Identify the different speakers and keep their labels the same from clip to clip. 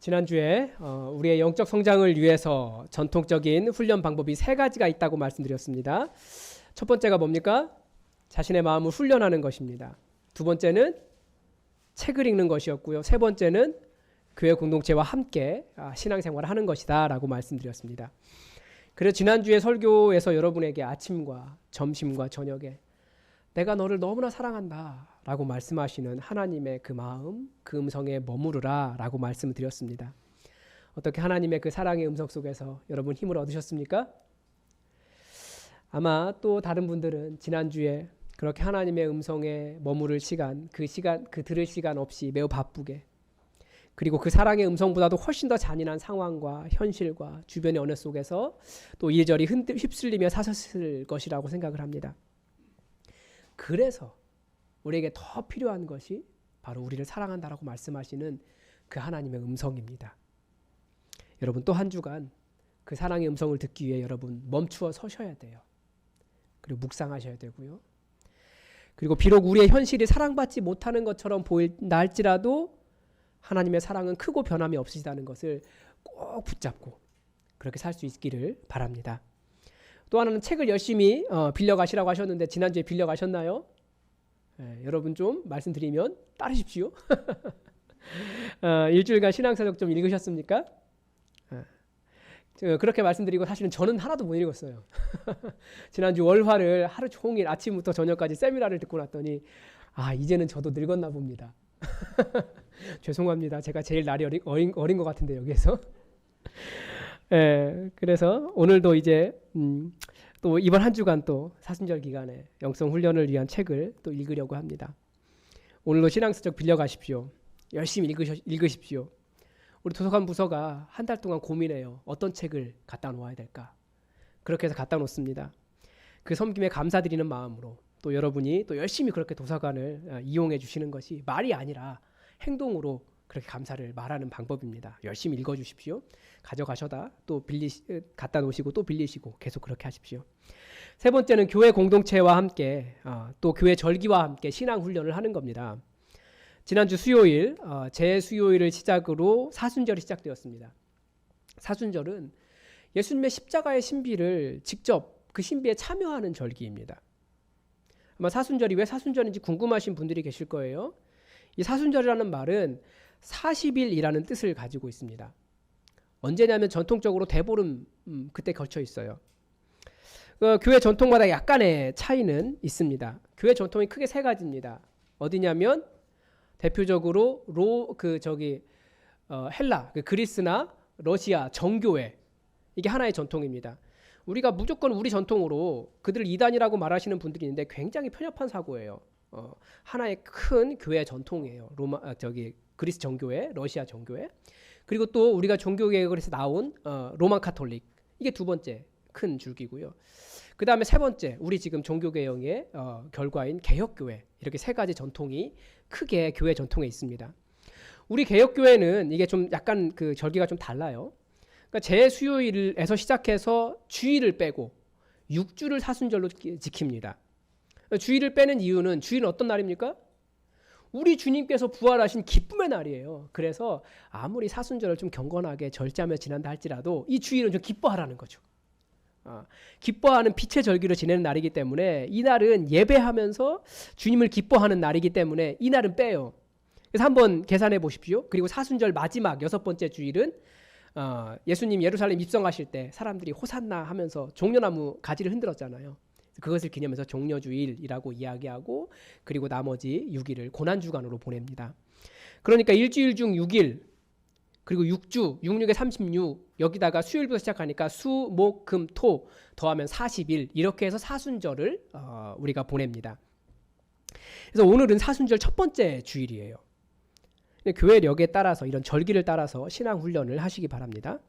Speaker 1: 지난주에 우리의 영적 성장을 위해서 전통적인 훈련 방법이 세 가지가 있다고 말씀드렸습니다. 첫 번째가 뭡니까? 자신의 마음을 훈련하는 것입니다. 두 번째는 책을 읽는 것이었고요. 세 번째는 교회 공동체와 함께 신앙생활을 하는 것이다 라고 말씀드렸습니다. 그래서 지난주에 설교에서 여러분에게 아침과 점심과 저녁에 내가 너를 너무나 사랑한다 라고 말씀하시는 하나님의 그 마음, 그 음성에 머무르라 라고 말씀을 드렸습니다. 어떻게 하나님의 그 사랑의 음성 속에서 여러분 힘을 얻으셨습니까? 아마 또 다른 분들은 지난주에 그렇게 하나님의 음성에 머무를 시간, 그 들을 시간 없이 매우 바쁘게, 그리고 그 사랑의 음성보다도 훨씬 더 잔인한 상황과 현실과 주변의 언어 속에서 또 이리저리 휩쓸리며 사셨을 것이라고 생각을 합니다. 그래서 우리에게 더 필요한 것이 바로 우리를 사랑한다라고 말씀하시는 그 하나님의 음성입니다. 여러분 또 한 주간 그 사랑의 음성을 듣기 위해 여러분 멈추어 서셔야 돼요. 그리고 묵상하셔야 되고요. 그리고 비록 우리의 현실이 사랑받지 못하는 것처럼 보인다 할지라도 하나님의 사랑은 크고 변함이 없으시다는 것을 꼭 붙잡고 그렇게 살 수 있기를 바랍니다. 또 하나는 책을 열심히 빌려가시라고 하셨는데 지난주에 빌려가셨나요? 여러분 좀 말씀드리면 따르십시오. 일주일간 신앙서적 좀 읽으셨습니까? 그렇게 말씀드리고 사실은 저는 하나도 못 읽었어요. 지난주 월화를 하루 종일 아침부터 저녁까지 세미나를 듣고 났더니 이제는 저도 늙었나 봅니다. 죄송합니다. 제가 제일 날이 어린 것 같은데 여기에서. 그래서 오늘도 이제 또 이번 한 주간 또 사순절 기간에 영성 훈련을 위한 책을 또 읽으려고 합니다. 오늘도 신앙서적 빌려가십시오. 열심히 읽으십시오. 우리 도서관 부서가 한 달 동안 고민해요. 어떤 책을 갖다 놓아야 될까? 그렇게 해서 갖다 놓습니다. 그 섬김에 감사드리는 마음으로 또 여러분이 또 열심히 그렇게 도서관을 이용해 주시는 것이 말이 아니라 행동으로 그렇게 감사를 말하는 방법입니다. 열심히 읽어주십시오. 가져가셔다 또 갖다 놓으시고 또 빌리시고 계속 그렇게 하십시오. 세 번째는 교회 공동체와 함께 또 교회 절기와 함께 신앙 훈련을 하는 겁니다. 지난주 수요일 제 수요일을 시작으로 사순절이 시작되었습니다. 사순절은 예수님의 십자가의 신비를 직접 그 신비에 참여하는 절기입니다. 아마 사순절이 왜 사순절인지 궁금하신 분들이 계실 거예요. 이 사순절이라는 말은 40일이라는 뜻을 가지고 있습니다. 언제냐면 전통적으로 대보름 그때 걸쳐 있어요. 교회 전통마다 약간의 차이는 있습니다. 교회 전통이 크게 세 가지입니다. 어디냐면 대표적으로 헬라, 그리스나 러시아 정교회, 이게 하나의 전통입니다. 우리가 무조건 우리 전통으로 그들을 이단이라고 말하시는 분들이 있는데 굉장히 편협한 사고예요. 하나의 큰 교회 전통이에요. 그리스 정교회, 러시아 정교회, 그리고 또 우리가 종교개혁에서 나온 로만 카톨릭, 이게 두 번째 큰 줄기고요. 그 다음에 세 번째, 우리 지금 종교개혁의 결과인 개혁교회, 이렇게 세 가지 전통이 크게 교회 전통에 있습니다. 우리 개혁교회는 이게 좀 약간 그 절기가 좀 달라요. 그러니까 제 수요일에서 시작해서 주일을 빼고 6주를 사순절로 지킵니다. 주일을 빼는 이유는 주일은 어떤 날입니까? 우리 주님께서 부활하신 기쁨의 날이에요. 그래서 아무리 사순절을 좀 경건하게 절제하며 지난다 할지라도 이 주일은 좀 기뻐하라는 거죠. 기뻐하는 빛의 절기로 지내는 날이기 때문에 이 날은 예배하면서 주님을 기뻐하는 날이기 때문에 이 날은 빼요. 그래서 한번 계산해 보십시오. 그리고 사순절 마지막 6번째 주일은 예수님 예루살렘 입성하실 때 사람들이 호산나 하면서 종려나무 가지를 흔들었잖아요. 그것을 기념해서 종려주일이라고 이야기하고 그리고 나머지 6일을 고난주간으로 보냅니다. 그러니까 일주일 중 6일 그리고 6주, 66에 36 여기다가 수요일부터 시작하니까 수, 목, 금, 토 더하면 40일 이렇게 해서 사순절을 우리가 보냅니다. 그래서 오늘은 사순절 첫 번째 주일이에요. 교회력에 따라서 이런 절기를 따라서 신앙훈련을 하시기 바랍니다.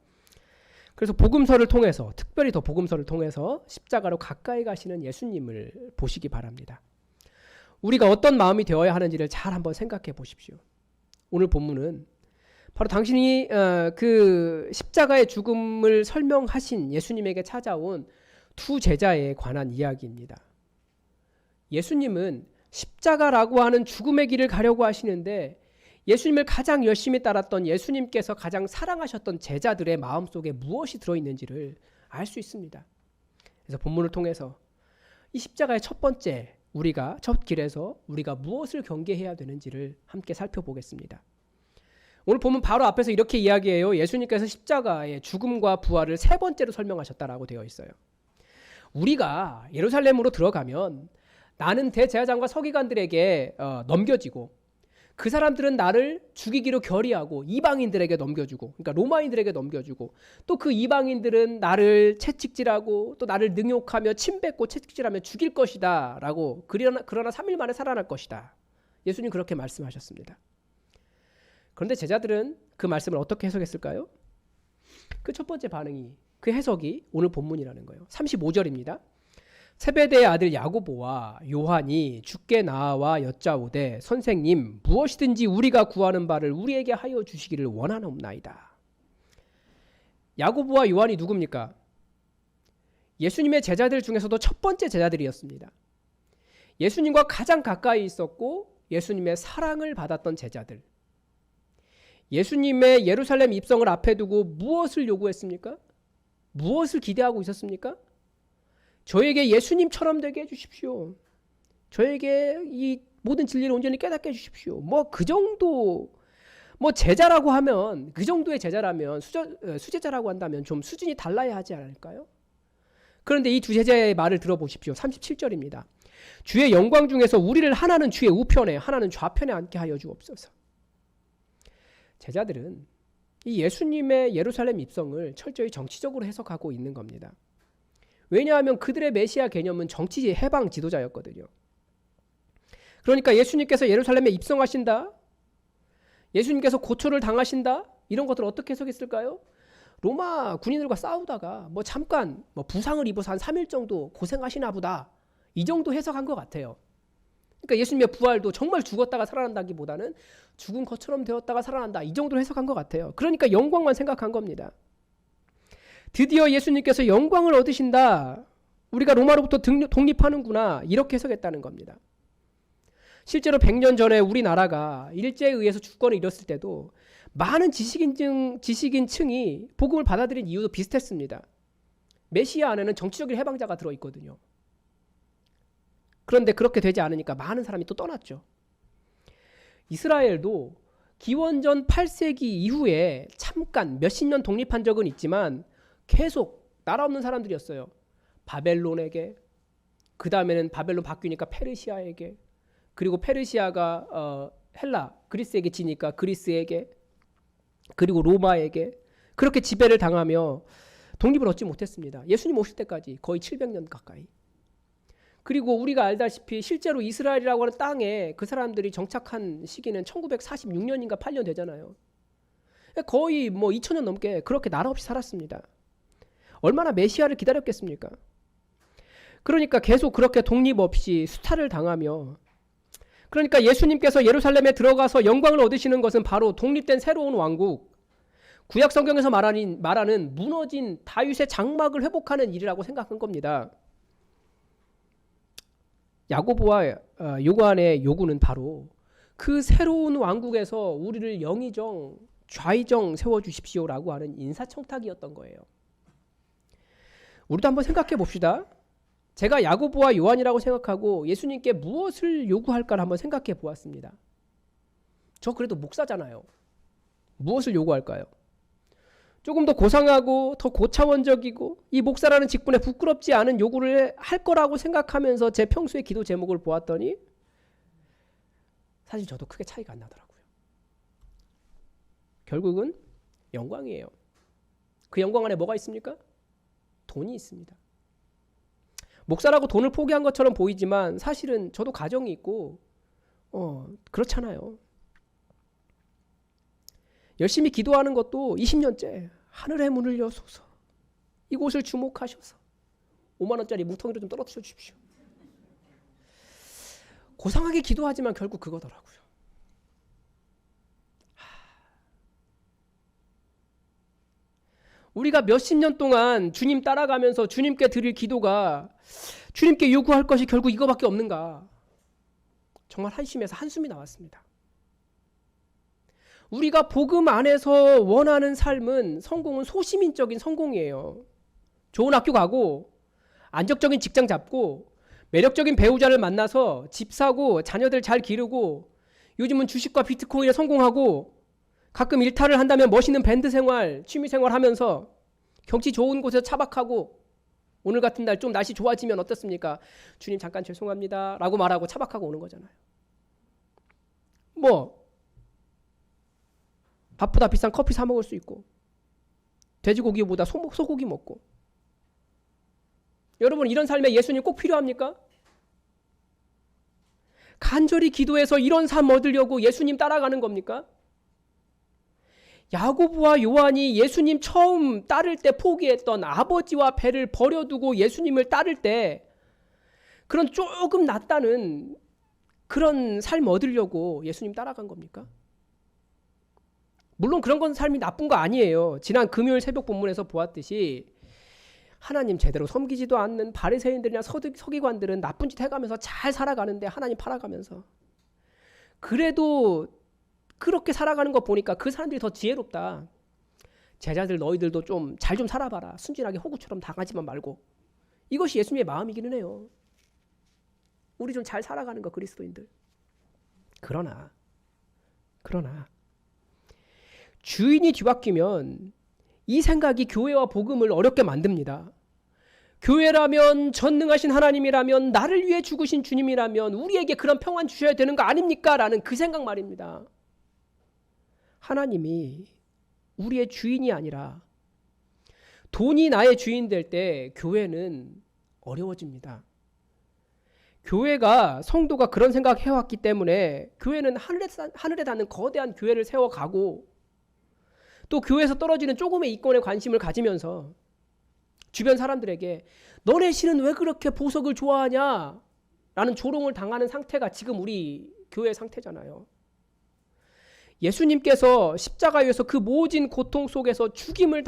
Speaker 1: 그래서 복음서를 통해서 특별히 더 복음서를 통해서 십자가로 가까이 가시는 예수님을 보시기 바랍니다. 우리가 어떤 마음이 되어야 하는지를 잘 한번 생각해 보십시오. 오늘 본문은 바로 당신이 그 십자가의 죽음을 설명하신 예수님에게 찾아온 두 제자에 관한 이야기입니다. 예수님은 십자가라고 하는 죽음의 길을 가려고 하시는데 예수님을 가장 열심히 따랐던 예수님께서 가장 사랑하셨던 제자들의 마음속에 무엇이 들어있는지를 알 수 있습니다. 그래서 본문을 통해서 이 십자가의 첫 번째 우리가 첫 길에서 우리가 무엇을 경계해야 되는지를 함께 살펴보겠습니다. 오늘 보면 바로 앞에서 이렇게 이야기해요. 예수님께서 십자가의 죽음과 부활을 세 번째로 설명하셨다라고 되어 있어요. 우리가 예루살렘으로 들어가면 나는 대제사장과 서기관들에게 넘겨지고 그 사람들은 나를 죽이기로 결의하고 이방인들에게 넘겨주고, 그러니까 로마인들에게 넘겨주고, 또 그 이방인들은 나를 채찍질하고 또 나를 능욕하며 침뱉고 채찍질하며 죽일 것이다 라고, 그러나 3일 만에 살아날 것이다. 예수님 그렇게 말씀하셨습니다. 그런데 제자들은 그 말씀을 어떻게 해석했을까요? 그 첫 번째 반응이, 그 해석이 오늘 본문이라는 거예요. 35절입니다. 세베대의 아들 야고보와 요한이 주께 나와 여짜오되 선생님 무엇이든지 우리가 구하는 바를 우리에게 하여 주시기를 원하옵나이다. 야고보와 요한이 누굽니까? 예수님의 제자들 중에서도 첫 번째 제자들이었습니다. 예수님과 가장 가까이 있었고 예수님의 사랑을 받았던 제자들. 예수님의 예루살렘 입성을 앞에 두고 무엇을 요구했습니까? 무엇을 기대하고 있었습니까? 저에게 예수님처럼 되게 해주십시오. 저에게 이 모든 진리를 온전히 깨닫게 해주십시오. 뭐 그 정도, 뭐 제자라고 하면, 그 정도의 제자라면, 수제자라고 한다면 좀 수준이 달라야 하지 않을까요? 그런데 이 두 제자의 말을 들어보십시오. 37절입니다. 주의 영광 중에서 우리를 하나는 주의 우편에 하나는 좌편에 앉게 하여 주옵소서. 제자들은 이 예수님의 예루살렘 입성을 철저히 정치적으로 해석하고 있는 겁니다. 왜냐하면 그들의 메시아 개념은 정치 해방 지도자였거든요. 그러니까 예수님께서 예루살렘에 입성하신다, 예수님께서 고초를 당하신다, 이런 것들을 어떻게 해석했을까요? 로마 군인들과 싸우다가 뭐 잠깐 부상을 입어서 한 3일 정도 고생하시나 보다, 이 정도 해석한 것 같아요. 그러니까 예수님의 부활도 정말 죽었다가 살아난다기보다는 죽은 것처럼 되었다가 살아난다, 이 정도로 해석한 것 같아요. 그러니까 영광만 생각한 겁니다. 드디어 예수님께서 영광을 얻으신다, 우리가 로마로부터 독립하는구나, 이렇게 해석했다는 겁니다. 실제로 100년 전에 우리나라가 일제에 의해서 주권을 잃었을 때도 많은 지식인층이 복음을 받아들인 이유도 비슷했습니다. 메시아 안에는 정치적인 해방자가 들어있거든요. 그런데 그렇게 되지 않으니까 많은 사람이 또 떠났죠. 이스라엘도 기원전 8세기 이후에 잠깐 몇십 년 독립한 적은 있지만 계속 나라 없는 사람들이었어요. 바벨론에게, 그 다음에는 바벨론 바뀌니까 페르시아에게, 그리고 페르시아가 헬라, 그리스에게 지니까 그리스에게, 그리고 로마에게, 그렇게 지배를 당하며 독립을 얻지 못했습니다. 예수님 오실 때까지 거의 700년 가까이. 그리고 우리가 알다시피 실제로 이스라엘이라고 하는 땅에 그 사람들이 정착한 시기는 1946년인가 8년 되잖아요. 거의 2000년 넘게 그렇게 나라 없이 살았습니다. 얼마나 메시아를 기다렸겠습니까? 그러니까 계속 그렇게 독립 없이 수탈을 당하며, 그러니까 예수님께서 예루살렘에 들어가서 영광을 얻으시는 것은 바로 독립된 새로운 왕국, 구약 성경에서 말하는 무너진 다윗의 장막을 회복하는 일이라고 생각한 겁니다. 야고보와 요한의 요구는 바로 그 새로운 왕국에서 우리를 영의정, 좌의정 세워주십시오라고 하는 인사청탁이었던 거예요. 우리도 한번 생각해 봅시다. 제가 야고보와 요한이라고 생각하고 예수님께 무엇을 요구할까를 한번 생각해 보았습니다. 저 그래도 목사잖아요. 무엇을 요구할까요? 조금 더 고상하고 더 고차원적이고 이 목사라는 직분에 부끄럽지 않은 요구를 할 거라고 생각하면서 제 평소의 기도 제목을 보았더니 사실 저도 크게 차이가 안 나더라고요. 결국은 영광이에요. 그 영광 안에 뭐가 있습니까? 돈이 있습니다. 목사라고 돈을 포기한 것처럼 보이지만 사실은 저도 가정이 있고 그렇잖아요. 열심히 기도하는 것도 20년째 하늘의 문을 여소서, 이곳을 주목하셔서 5만 원짜리 뭉텅이를 좀 떨어뜨려 주십시오. 고상하게 기도하지만 결국 그거더라고요. 우리가 몇십 년 동안 주님 따라가면서 주님께 드릴 기도가, 주님께 요구할 것이 결국 이거밖에 없는가? 정말 한심해서 한숨이 나왔습니다. 우리가 복음 안에서 원하는 삶은 성공은 소시민적인 성공이에요. 좋은 학교 가고 안정적인 직장 잡고 매력적인 배우자를 만나서 집 사고 자녀들 잘 기르고 요즘은 주식과 비트코인에 성공하고 가끔 일탈을 한다면 멋있는 밴드 생활, 취미 생활 하면서 경치 좋은 곳에서 차박하고 오늘 같은 날 좀 날씨 좋아지면 어떻습니까? 주님 잠깐 죄송합니다 라고 말하고 차박하고 오는 거잖아요. 뭐 밥보다 비싼 커피 사 먹을 수 있고 돼지고기보다 소고기 먹고. 여러분 이런 삶에 예수님 꼭 필요합니까? 간절히 기도해서 이런 삶 얻으려고 예수님 따라가는 겁니까? 야고보와 요한이 예수님 처음 따를 때 포기했던 아버지와 배를 버려두고 예수님을 따를 때 그런 조금 낫다는 그런 삶 얻으려고 예수님 따라간 겁니까? 물론 그런 건 삶이 나쁜 거 아니에요. 지난 금요일 새벽 본문에서 보았듯이 하나님 제대로 섬기지도 않는 바리새인들이나 서기관들은 나쁜 짓 해가면서 잘 살아가는데 하나님 팔아가면서 그래도 그렇게 살아가는 거 보니까 그 사람들이 더 지혜롭다. 제자들 너희들도 좀 잘 좀 살아봐라. 순진하게 호구처럼 당하지만 말고. 이것이 예수님의 마음이기는 해요. 우리 좀 잘 살아가는 거 그리스도인들. 그러나 주인이 뒤바뀌면 이 생각이 교회와 복음을 어렵게 만듭니다. 교회라면 전능하신 하나님이라면 나를 위해 죽으신 주님이라면 우리에게 그런 평안 주셔야 되는 거 아닙니까? 라는 그 생각 말입니다. 하나님이 우리의 주인이 아니라 돈이 나의 주인 될 때 교회는 어려워집니다. 교회가 성도가 그런 생각 해왔기 때문에 교회는 하늘에 닿는 거대한 교회를 세워가고 또 교회에서 떨어지는 조금의 이권에 관심을 가지면서 주변 사람들에게 너네 신은 왜 그렇게 보석을 좋아하냐? 라는 조롱을 당하는 상태가 지금 우리 교회의 상태잖아요. 예수님께서 십자가에서 그 모진 고통 속에서 죽임을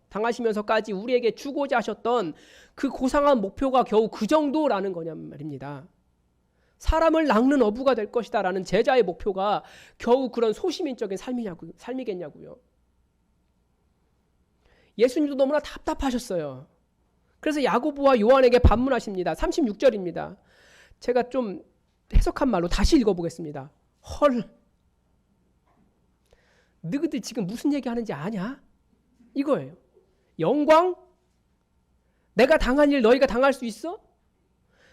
Speaker 1: 당하시면서까지 우리에게 주고자 하셨던 그 고상한 목표가 겨우 그 정도라는 거냔 말입니다. 사람을 낚는 어부가 될 것이다 라는 제자의 목표가 겨우 그런 소시민적인 삶이겠냐고요. 예수님도 너무나 답답하셨어요. 그래서 야고보와 요한에게 반문하십니다. 36절입니다. 제가 좀 해석한 말로 다시 읽어보겠습니다. 헐, 너희들 지금 무슨 얘기하는지 아냐? 이거예요. 영광? 내가 당한 일 너희가 당할 수 있어?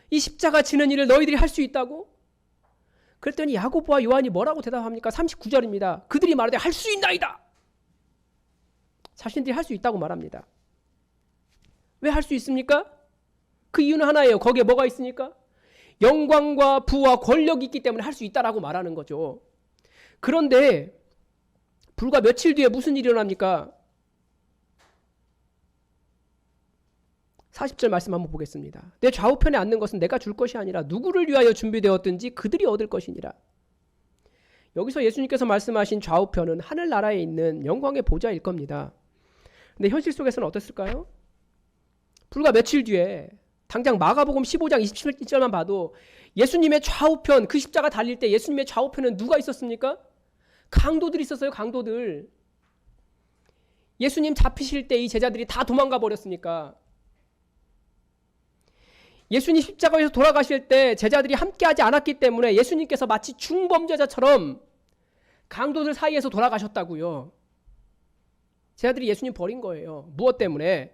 Speaker 1: 이 십자가 지는 일을 너희들이 할 수 있다고? 그랬더니 야고보와 요한이 뭐라고 대답합니까? 39절입니다. 그들이 말하되 할 수 있나이다. 자신들이 할 수 있다고 말합니다. 왜 할 수 있습니까? 그 이유는 하나예요. 거기에 뭐가 있으니까? 영광과 부와 권력이 있기 때문에 할 수 있다라고 말하는 거죠. 그런데 불과 며칠 뒤에 무슨 일이 일어납니까? 40절 말씀 한번 보겠습니다. 내 좌우편에 앉는 것은 내가 줄 것이 아니라 누구를 위하여 준비되었든지 그들이 얻을 것이니라. 여기서 예수님께서 말씀하신 좌우편은 하늘나라에 있는 영광의 보좌일 겁니다. 근데 현실 속에서는 어땠을까요? 불과 며칠 뒤에 당장 마가복음 15장 27절만 봐도 예수님의 좌우편, 그 십자가 달릴 때 예수님의 좌우편은 누가 있었습니까? 강도들이 있었어요. 강도들. 예수님 잡히실 때 이 제자들이 다 도망가 버렸으니까. 예수님 십자가에서 돌아가실 때 제자들이 함께하지 않았기 때문에 예수님께서 마치 중범죄자처럼 강도들 사이에서 돌아가셨다고요. 제자들이 예수님 버린 거예요. 무엇 때문에?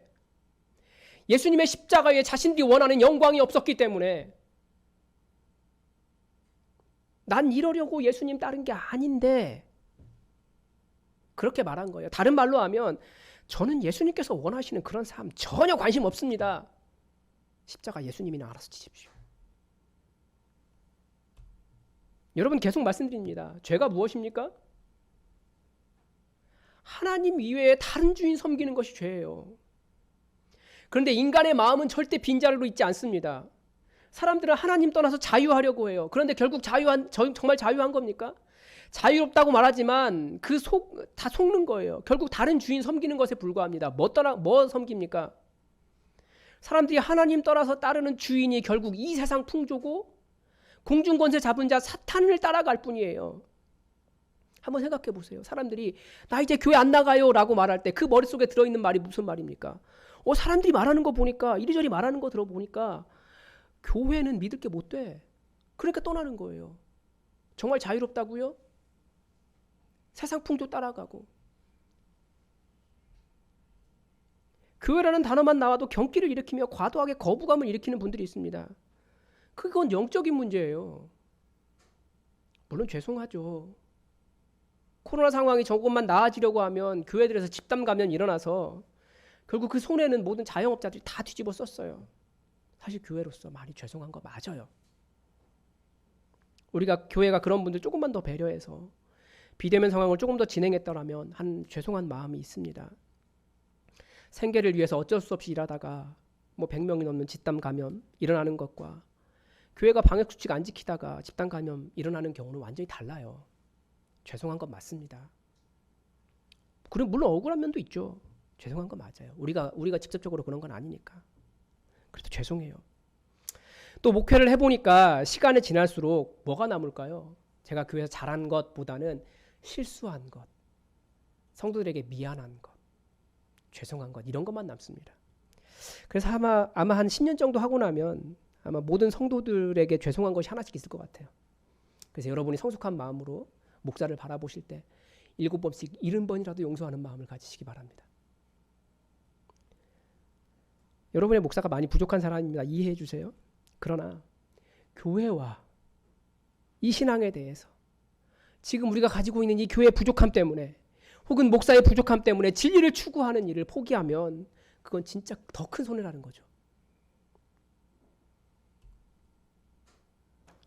Speaker 1: 예수님의 십자가에 자신들이 원하는 영광이 없었기 때문에. 난 이러려고 예수님 따른 게 아닌데 그렇게 말한 거예요. 다른 말로 하면 저는 예수님께서 원하시는 그런 삶 전혀 관심 없습니다. 십자가 예수님이나 알아서 지십시오. 여러분 계속 말씀드립니다. 죄가 무엇입니까? 하나님 이외에 다른 주인 섬기는 것이 죄예요. 그런데 인간의 마음은 절대 빈자리로 있지 않습니다. 사람들은 하나님 떠나서 자유하려고 해요. 그런데 결국 정말 자유한 겁니까? 자유롭다고 말하지만 다 속는 거예요. 결국 다른 주인 섬기는 것에 불과합니다. 뭐 섬깁니까? 사람들이 하나님 떠나서 따르는 주인이 결국 이 세상 풍조고 공중권세 잡은 자 사탄을 따라갈 뿐이에요. 한번 생각해 보세요. 사람들이 나 이제 교회 안 나가요 라고 말할 때 그 머릿속에 들어있는 말이 무슨 말입니까? 사람들이 말하는 거 보니까, 이리저리 말하는 거 들어보니까 교회는 믿을 게 못 돼. 그러니까 떠나는 거예요. 정말 자유롭다고요? 세상 풍조 따라가고. 교회라는 단어만 나와도 경기를 일으키며 과도하게 거부감을 일으키는 분들이 있습니다. 그건 영적인 문제예요. 물론 죄송하죠. 코로나 상황이 조금만 나아지려고 하면 교회들에서 집단 감염이 일어나서 결국 그 손해는 모든 자영업자들이 다 뒤집어 썼어요. 사실 교회로서 많이 죄송한 거 맞아요. 우리가 교회가 그런 분들 조금만 더 배려해서 비대면 상황을 조금 더 진행했더라면 한 죄송한 마음이 있습니다. 생계를 위해서 어쩔 수 없이 일하다가 100명이 넘는 집단 감염 일어나는 것과 교회가 방역수칙 안 지키다가 집단 감염 일어나는 경우는 완전히 달라요. 죄송한 건 맞습니다. 그리고 물론 억울한 면도 있죠. 죄송한 건 맞아요. 우리가 직접적으로 그런 건 아니니까. 그래도 죄송해요. 또 목회를 해보니까 시간이 지날수록 뭐가 남을까요? 제가 교회에서 잘한 것보다는 실수한 것, 성도들에게 미안한 것, 죄송한 것, 이런 것만 남습니다. 그래서 아마 한 10년 정도 하고 나면 아마 모든 성도들에게 죄송한 것이 하나씩 있을 것 같아요. 그래서 여러분이 성숙한 마음으로 목사를 바라보실 때 7번씩 70번이라도 용서하는 마음을 가지시기 바랍니다. 여러분의 목사가 많이 부족한 사람입니다. 이해해 주세요. 그러나 교회와 이 신앙에 대해서 지금 우리가 가지고 있는 이 교회의 부족함 때문에 혹은 목사의 부족함 때문에 진리를 추구하는 일을 포기하면 그건 진짜 더 큰 손해라는 거죠.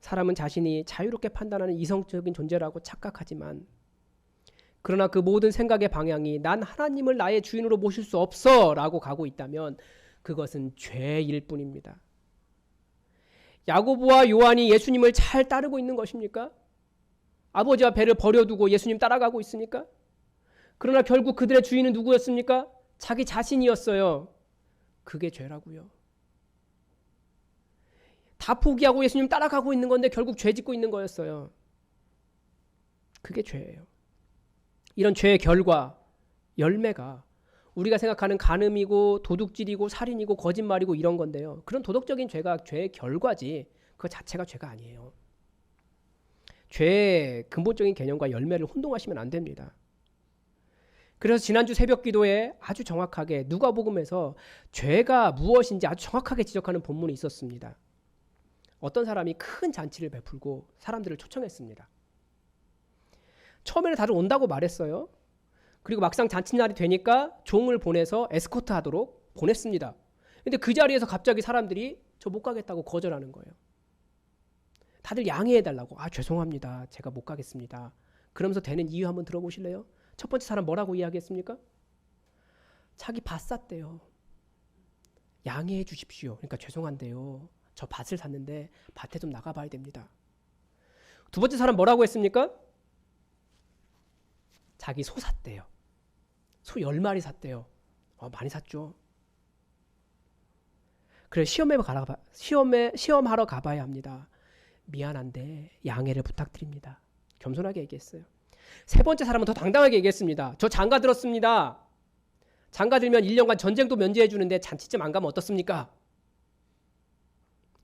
Speaker 1: 사람은 자신이 자유롭게 판단하는 이성적인 존재라고 착각하지만 그러나 그 모든 생각의 방향이 난 하나님을 나의 주인으로 모실 수 없어 라고 가고 있다면 그것은 죄일 뿐입니다. 야고보와 요한이 예수님을 잘 따르고 있는 것입니까? 아버지와 배를 버려두고 예수님 따라가고 있습니까? 그러나 결국 그들의 주인은 누구였습니까? 자기 자신이었어요. 그게 죄라고요. 다 포기하고 예수님 따라가고 있는 건데 결국 죄 짓고 있는 거였어요. 그게 죄예요. 이런 죄의 결과, 열매가 우리가 생각하는 간음이고 도둑질이고 살인이고 거짓말이고 이런 건데요. 그런 도덕적인 죄가 죄의 결과지 그 자체가 죄가 아니에요. 죄의 근본적인 개념과 열매를 혼동하시면 안 됩니다. 그래서 지난주 새벽 기도에 아주 정확하게 누가복음에서 죄가 무엇인지 아주 정확하게 지적하는 본문이 있었습니다. 어떤 사람이 큰 잔치를 베풀고 사람들을 초청했습니다. 처음에는 다들 온다고 말했어요. 그리고 막상 잔치날이 되니까 종을 보내서 에스코트 하도록 보냈습니다. 근데 그 자리에서 갑자기 사람들이 저 못 가겠다고 거절하는 거예요. 다들 양해해달라고. 죄송합니다. 제가 못 가겠습니다. 그러면서 되는 이유 한번 들어보실래요? 첫 번째 사람 뭐라고 이야기했습니까? 자기 밭 샀대요. 양해해 주십시오. 그러니까 죄송한데요. 저 밭을 샀는데 밭에 좀 나가봐야 됩니다. 두 번째 사람 뭐라고 했습니까? 자기 소 샀대요. 소 10마리 샀대요. 많이 샀죠. 그래 시험하러 가봐야 합니다. 미안한데 양해를 부탁드립니다. 겸손하게 얘기했어요. 세 번째 사람은 더 당당하게 얘기했습니다. 저 장가 들었습니다. 장가 들면 1년간 전쟁도 면제해 주는데 잔치쯤 안 가면 어떻습니까?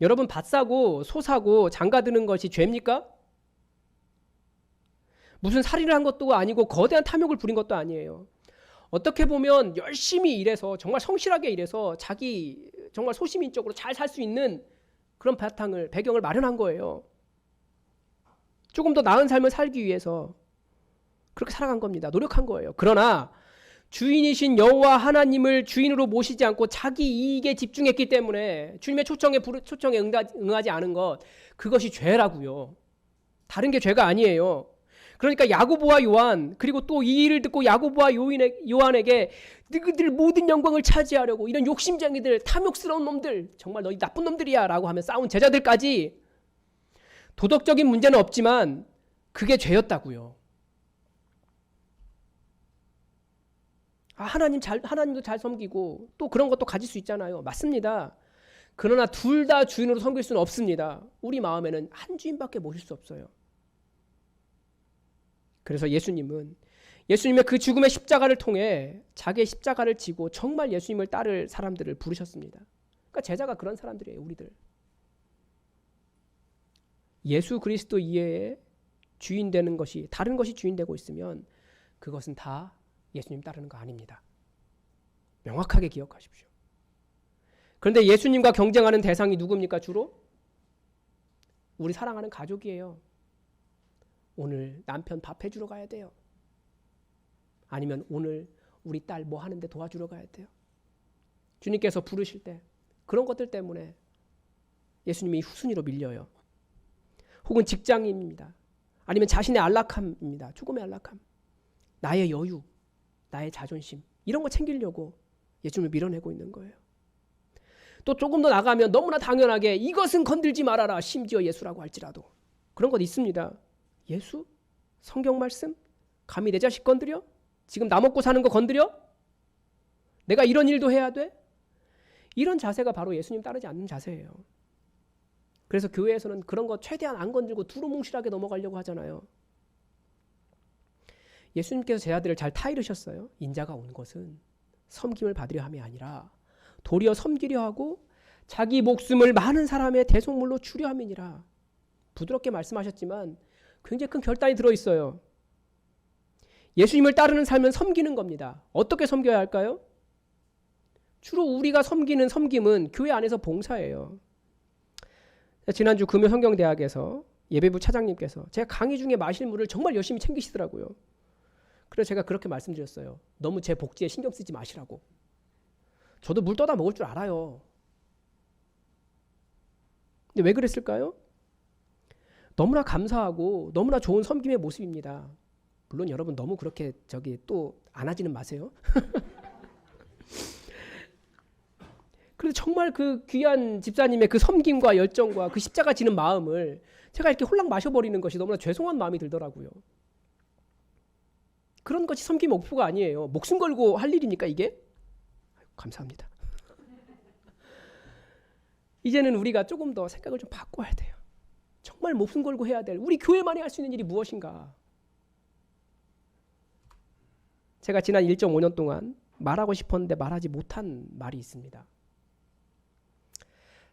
Speaker 1: 여러분 밭 사고 소 사고 장가 드는 것이 죄입니까? 무슨 살인을 한 것도 아니고 거대한 탐욕을 부린 것도 아니에요. 어떻게 보면 열심히 일해서 정말 성실하게 일해서 자기 정말 소시민적으로 잘 살 수 있는 그런 배경을 마련한 거예요. 조금 더 나은 삶을 살기 위해서 그렇게 살아간 겁니다. 노력한 거예요. 그러나 주인이신 여호와 하나님을 주인으로 모시지 않고 자기 이익에 집중했기 때문에 주님의 초청에 응하지 않은 것, 그것이 죄라고요. 다른 게 죄가 아니에요. 그러니까 야고보와 요한, 그리고 또 이 일을 듣고 야고보와 요한에게 너희들 모든 영광을 차지하려고 이런 욕심쟁이들, 탐욕스러운 놈들, 정말 너희 나쁜 놈들이야 라고 하며 싸운 제자들까지 도덕적인 문제는 없지만 그게 죄였다고요. 하나님도 잘 섬기고 또 그런 것도 가질 수 있잖아요. 맞습니다. 그러나 둘 다 주인으로 섬길 수는 없습니다. 우리 마음에는 한 주인밖에 모실 수 없어요. 그래서 예수님의 그 죽음의 십자가를 통해 자기의 십자가를 지고 정말 예수님을 따를 사람들을 부르셨습니다. 그러니까 제자가 그런 사람들이에요. 우리들. 예수 그리스도 이외에 주인 되는 것이, 다른 것이 주인 되고 있으면 그것은 다 예수님 따르는 거 아닙니다. 명확하게 기억하십시오. 그런데 예수님과 경쟁하는 대상이 누굽니까? 주로 우리 사랑하는 가족이에요. 오늘 남편 밥 해주러 가야 돼요. 아니면 오늘 우리 딸 뭐 하는데 도와주러 가야 돼요. 주님께서 부르실 때 그런 것들 때문에 예수님이 후순위로 밀려요. 혹은 직장인입니다. 아니면 자신의 안락함입니다. 조금의 안락함. 나의 여유, 나의 자존심, 이런 거 챙기려고 예수님을 밀어내고 있는 거예요. 또 조금 더 나가면 너무나 당연하게 이것은 건들지 말아라, 심지어 예수라고 할지라도. 그런 것 있습니다. 예수? 성경 말씀? 감히 내 자식 건드려? 지금 나 먹고 사는 거 건드려? 내가 이런 일도 해야 돼? 이런 자세가 바로 예수님 따르지 않는 자세예요. 그래서 교회에서는 그런 거 최대한 안 건들고 두루뭉실하게 넘어가려고 하잖아요. 예수님께서 제자들을 잘 타이르셨어요. 인자가 온 것은 섬김을 받으려 함이 아니라 도리어 섬기려 하고 자기 목숨을 많은 사람의 대속물로 주려 함이니라. 부드럽게 말씀하셨지만 굉장히 큰 결단이 들어있어요. 예수님을 따르는 삶은 섬기는 겁니다. 어떻게 섬겨야 할까요? 주로 우리가 섬기는 섬김은 교회 안에서 봉사예요. 지난주 금요성경대학에서 예배부 차장님께서 제가 강의 중에 마실 물을 정말 열심히 챙기시더라고요. 그래서 제가 그렇게 말씀드렸어요. 너무 제 복지에 신경 쓰지 마시라고. 저도 물 떠다 먹을 줄 알아요. 근데 왜 그랬을까요? 너무나 감사하고 너무나 좋은 섬김의 모습입니다. 물론 여러분 너무 그렇게 또 안아지는 마세요. 그래서 정말 그 귀한 집사님의 그 섬김과 열정과 그 십자가 지는 마음을 제가 이렇게 홀랑 마셔버리는 것이 너무나 죄송한 마음이 들더라고요. 그런 것이 섬김 목표가 아니에요. 목숨 걸고 할 일입니까 이게? 감사합니다. 이제는 우리가 조금 더 생각을 좀 바꿔야 돼요. 정말 목숨 걸고 해야 될 우리 교회만이 할 수 있는 일이 무엇인가? 제가 지난 1.5년 동안 말하고 싶었는데 말하지 못한 말이 있습니다.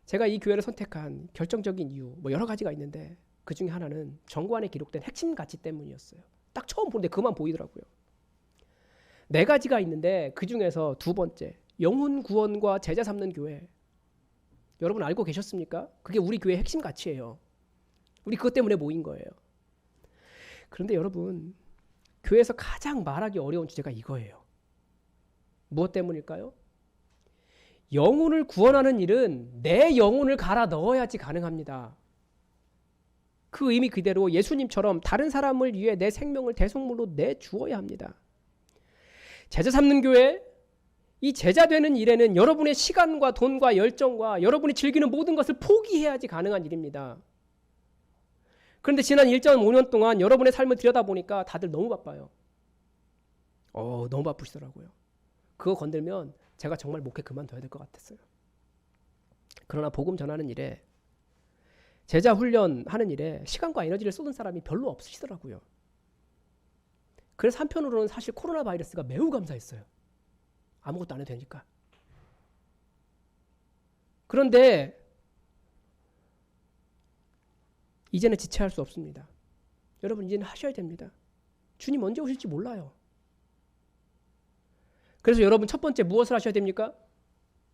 Speaker 1: 제가 이 교회를 선택한 결정적인 이유, 여러 가지가 있는데 그 중에 하나는 정관에 기록된 핵심 가치 때문이었어요. 딱 처음 보는데 그만 보이더라고요. 4가지가 있는데 그 중에서 2번째, 영혼 구원과 제자 삼는 교회. 여러분 알고 계셨습니까? 그게 우리 교회의 핵심 가치예요. 우리 그것 때문에 모인 거예요. 그런데 여러분, 교회에서 가장 말하기 어려운 주제가 이거예요. 무엇 때문일까요? 영혼을 구원하는 일은 내 영혼을 갈아 넣어야지 가능합니다. 그 의미 그대로 예수님처럼 다른 사람을 위해 내 생명을 대속물로 내주어야 합니다. 제자 삼는 교회, 이 제자 되는 일에는 여러분의 시간과 돈과 열정과 여러분이 즐기는 모든 것을 포기해야지 가능한 일입니다. 그런데 지난 1.5년 동안 여러분의 삶을 들여다보니까 다들 너무 바빠요. 너무 바쁘시더라고요. 그거 건들면 제가 정말 목회 그만둬야 될 것 같았어요. 그러나 복음 전하는 일에, 제자 훈련하는 일에 시간과 에너지를 쏟은 사람이 별로 없으시더라고요. 그래서 한편으로는 사실 코로나 바이러스가 매우 감사했어요. 아무것도 안 해도 되니까. 그런데 이제는 지체할 수 없습니다. 여러분 이제는 하셔야 됩니다. 주님 언제 오실지 몰라요. 그래서 여러분 첫 번째 무엇을 하셔야 됩니까?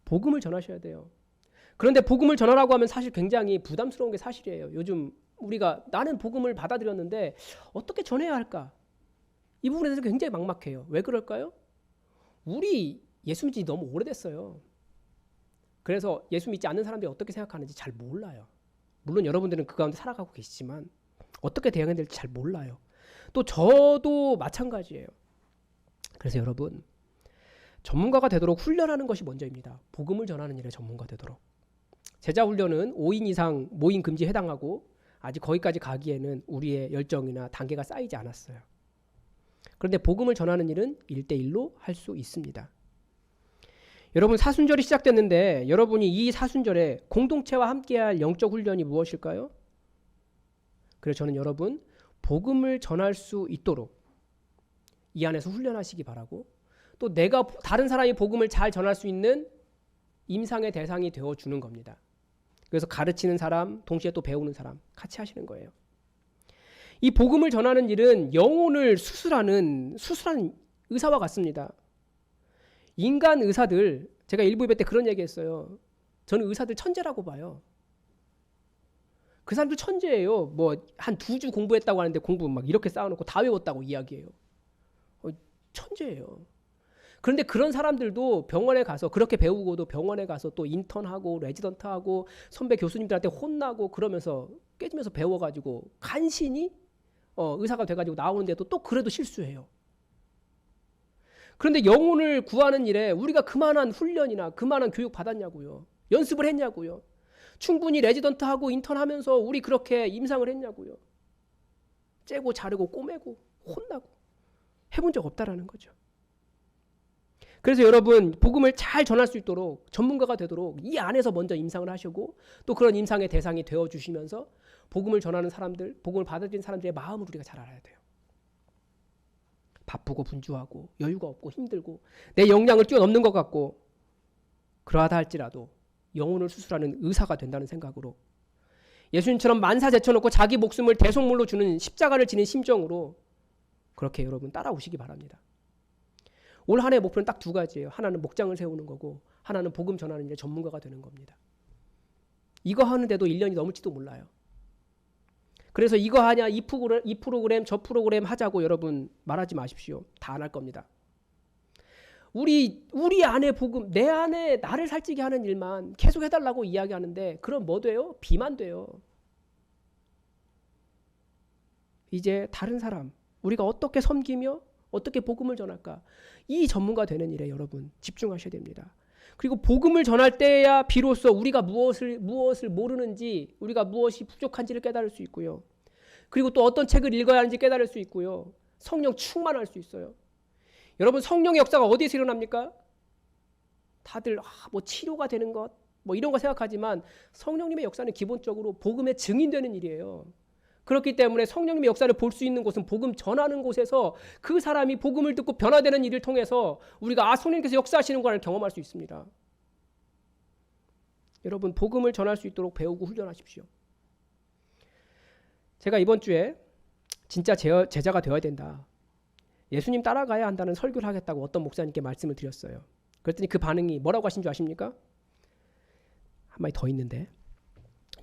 Speaker 1: 복음을 전하셔야 돼요. 그런데 복음을 전하라고 하면 사실 굉장히 부담스러운 게 사실이에요. 요즘 우리가 나는 복음을 받아들였는데 어떻게 전해야 할까? 이 부분에 대해서 굉장히 막막해요. 왜 그럴까요? 우리 예수 믿지 너무 오래됐어요. 그래서 예수 믿지 않는 사람들이 어떻게 생각하는지 잘 몰라요. 물론 여러분들은 그 가운데 살아가고 계시지만 어떻게 대응해야 될지 잘 몰라요. 또 저도 마찬가지예요. 그래서 여러분 전문가가 되도록 훈련하는 것이 먼저입니다. 복음을 전하는 일에 전문가 되도록. 제자 훈련은 5인 이상 모임 금지에 해당하고 아직 거기까지 가기에는 우리의 열정이나 단계가 쌓이지 않았어요. 그런데 복음을 전하는 일은 1대1로 할 수 있습니다. 여러분 사순절이 시작됐는데 여러분이 이 사순절에 공동체와 함께할 영적 훈련이 무엇일까요? 그래서 저는 여러분 복음을 전할 수 있도록 이 안에서 훈련하시기 바라고, 또 내가 다른 사람이 복음을 잘 전할 수 있는 임상의 대상이 되어주는 겁니다. 그래서 가르치는 사람, 동시에 또 배우는 사람 같이 하시는 거예요. 이 복음을 전하는 일은 영혼을 수술하는 의사와 같습니다. 인간 의사들, 제가 일부 예배 때 그런 얘기 했어요. 저는 의사들 천재라고 봐요. 그 사람들 천재예요. 뭐 한 2주 공부했다고 하는데 공부 막 이렇게 쌓아놓고 다 외웠다고 이야기해요. 천재예요. 그런데 그런 사람들도 병원에 가서 그렇게 배우고도 병원에 가서 또 인턴하고 레지던트하고 선배 교수님들한테 혼나고 그러면서 깨지면서 배워가지고 간신히 의사가 돼가지고 나오는데도 또 그래도 실수해요. 그런데 영혼을 구하는 일에 우리가 그만한 훈련이나 그만한 교육 받았냐고요. 연습을 했냐고요. 충분히 레지던트하고 인턴하면서 우리 그렇게 임상을 했냐고요. 째고 자르고 꼬매고 혼나고 해본 적 없다라는 거죠. 그래서 여러분, 복음을 잘 전할 수 있도록 전문가가 되도록 이 안에서 먼저 임상을 하시고, 또 그런 임상의 대상이 되어주시면서 복음을 전하는 사람들, 복음을 받아들인 사람들의 마음을 우리가 잘 알아야 돼요. 바쁘고 분주하고 여유가 없고 힘들고 내 역량을 뛰어넘는 것 같고 그러하다 할지라도 영혼을 수술하는 의사가 된다는 생각으로, 예수님처럼 만사 제쳐놓고 자기 목숨을 대속물로 주는 십자가를 지닌 심정으로 그렇게 여러분 따라오시기 바랍니다. 올 한 해 목표는 딱 2가지예요. 하나는 목장을 세우는 거고, 하나는 복음 전하는 일에 전문가가 되는 겁니다. 이거 하는데도 1년이 넘을지도 몰라요. 그래서 이거 하냐, 이 프로그램 저 프로그램 하자고 여러분 말하지 마십시오. 다 안 할 겁니다. 우리 안에 복음, 내 안에 나를 살찌게 하는 일만 계속 해달라고 이야기하는데, 그럼 뭐 돼요? 비만 돼요. 이제 다른 사람, 우리가 어떻게 섬기며 어떻게 복음을 전할까, 이 전문가 되는 일에 여러분 집중하셔야 됩니다. 그리고 복음을 전할 때야 비로소 우리가 무엇을 모르는지, 우리가 무엇이 부족한지를 깨달을 수 있고요. 그리고 또 어떤 책을 읽어야 하는지 깨달을 수 있고요. 성령 충만할 수 있어요. 여러분, 성령의 역사가 어디에서 일어납니까? 다들 뭐 치료가 되는 것, 뭐 이런 거 생각하지만 성령님의 역사는 기본적으로 복음의 증인되는 일이에요. 그렇기 때문에 성령님의 역사를 볼 수 있는 곳은 복음 전하는 곳에서 그 사람이 복음을 듣고 변화되는 일을 통해서 우리가 성령님께서 역사하시는 것을 경험할 수 있습니다. 여러분, 복음을 전할 수 있도록 배우고 훈련하십시오. 제가 이번 주에 진짜 제자가 되어야 된다, 예수님 따라가야 한다는 설교를 하겠다고 어떤 목사님께 말씀을 드렸어요. 그랬더니 그 반응이 뭐라고 하신 줄 아십니까? 한마디 더 있는데,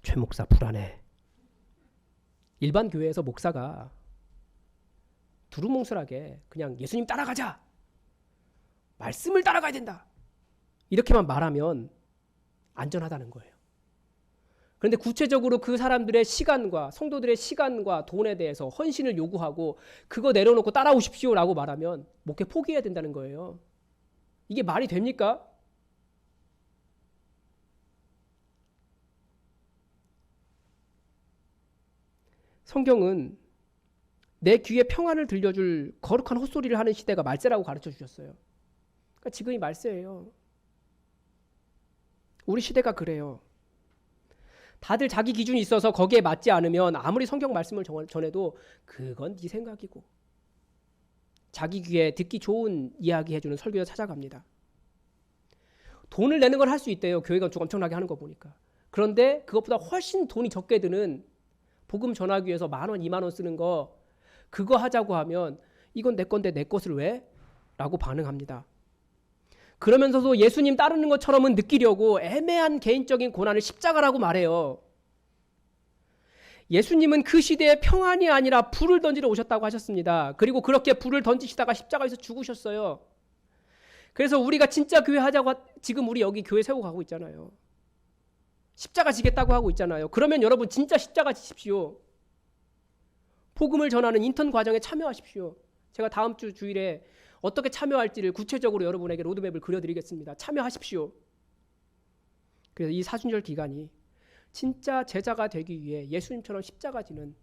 Speaker 1: 최 목사 불안해. 일반 교회에서 목사가 두루뭉술하게 그냥 예수님 따라가자, 말씀을 따라가야 된다, 이렇게만 말하면 안전하다는 거예요. 그런데 구체적으로 그 사람들의 시간과 성도들의 시간과 돈에 대해서 헌신을 요구하고 그거 내려놓고 따라오십시오라고 말하면 목회 포기해야 된다는 거예요. 이게 말이 됩니까? 성경은 내 귀에 평안을 들려줄 거룩한 헛소리를 하는 시대가 말세라고 가르쳐 주셨어요. 그러니까 지금이 말세예요. 우리 시대가 그래요. 다들 자기 기준이 있어서 거기에 맞지 않으면 아무리 성경 말씀을 전해도 그건 네 생각이고, 자기 귀에 듣기 좋은 이야기 해주는 설교자 찾아갑니다. 돈을 내는 건 할 수 있대요. 교회가 좀 엄청나게 하는 거 보니까. 그런데 그것보다 훨씬 돈이 적게 드는 복음 전하기 위해서 10,000원, 20,000원 쓰는 거, 그거 하자고 하면 이건 내 건데 내 것을 왜? 라고 반응합니다. 그러면서도 예수님 따르는 것처럼은 느끼려고 애매한 개인적인 고난을 십자가라고 말해요. 예수님은 그 시대에 평안이 아니라 불을 던지러 오셨다고 하셨습니다. 그리고 그렇게 불을 던지시다가 십자가에서 죽으셨어요. 그래서 우리가 진짜 교회 하자고, 지금 우리 여기 교회 세우고 가고 있잖아요. 십자가 지겠다고 하고 있잖아요. 그러면 여러분 진짜 십자가 지십시오. 복음을 전하는 인턴 과정에 참여하십시오. 제가 다음 주 주일에 어떻게 참여할지를 구체적으로 여러분에게 로드맵을 그려드리겠습니다. 참여하십시오. 그래서 이 사순절 기간이 진짜 제자가 되기 위해 예수님처럼 십자가 지는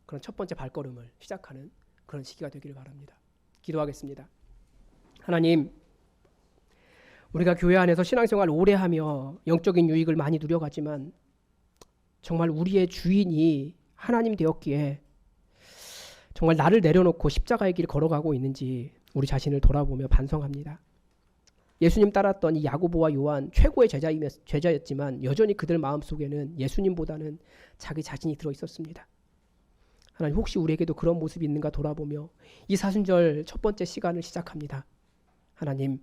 Speaker 1: 그런 첫 번째 발걸음을 시작하는 그런 시기가 되기를 바랍니다. 기도하겠습니다. 하나님, 우리가 교회 안에서 신앙생활 오래 하며 영적인 유익을 많이 누려가지만 정말 우리의 주인이 하나님 되었기에 정말 나를 내려놓고 십자가의 길 걸어가고 있는지 우리 자신을 돌아보며 반성합니다. 예수님 따랐던 이 야고보와 요한 최고의 제자였지만 여전히 그들 마음속에는 예수님보다는 자기 자신이 들어있었습니다. 하나님, 혹시 우리에게도 그런 모습이 있는가 돌아보며 이 사순절 첫 번째 시간을 시작합니다. 하나님,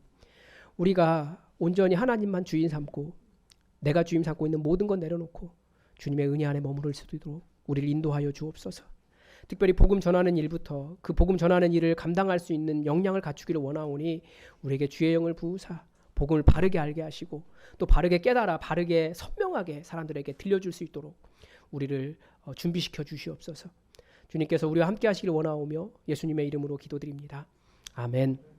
Speaker 1: 우리가 온전히 하나님만 주인 삼고 내가 주인 삼고 있는 모든 건 내려놓고 주님의 은혜 안에 머무를 수 있도록 우리를 인도하여 주옵소서. 특별히 복음 전하는 일부터 그 복음 전하는 일을 감당할 수 있는 역량을 갖추기를 원하오니 우리에게 주의 영을 부으사 복음을 바르게 알게 하시고 또 바르게 깨달아 바르게 선명하게 사람들에게 들려줄 수 있도록 우리를 준비시켜 주시옵소서. 주님께서 우리와 함께 하시기를 원하오며 예수님의 이름으로 기도드립니다. 아멘.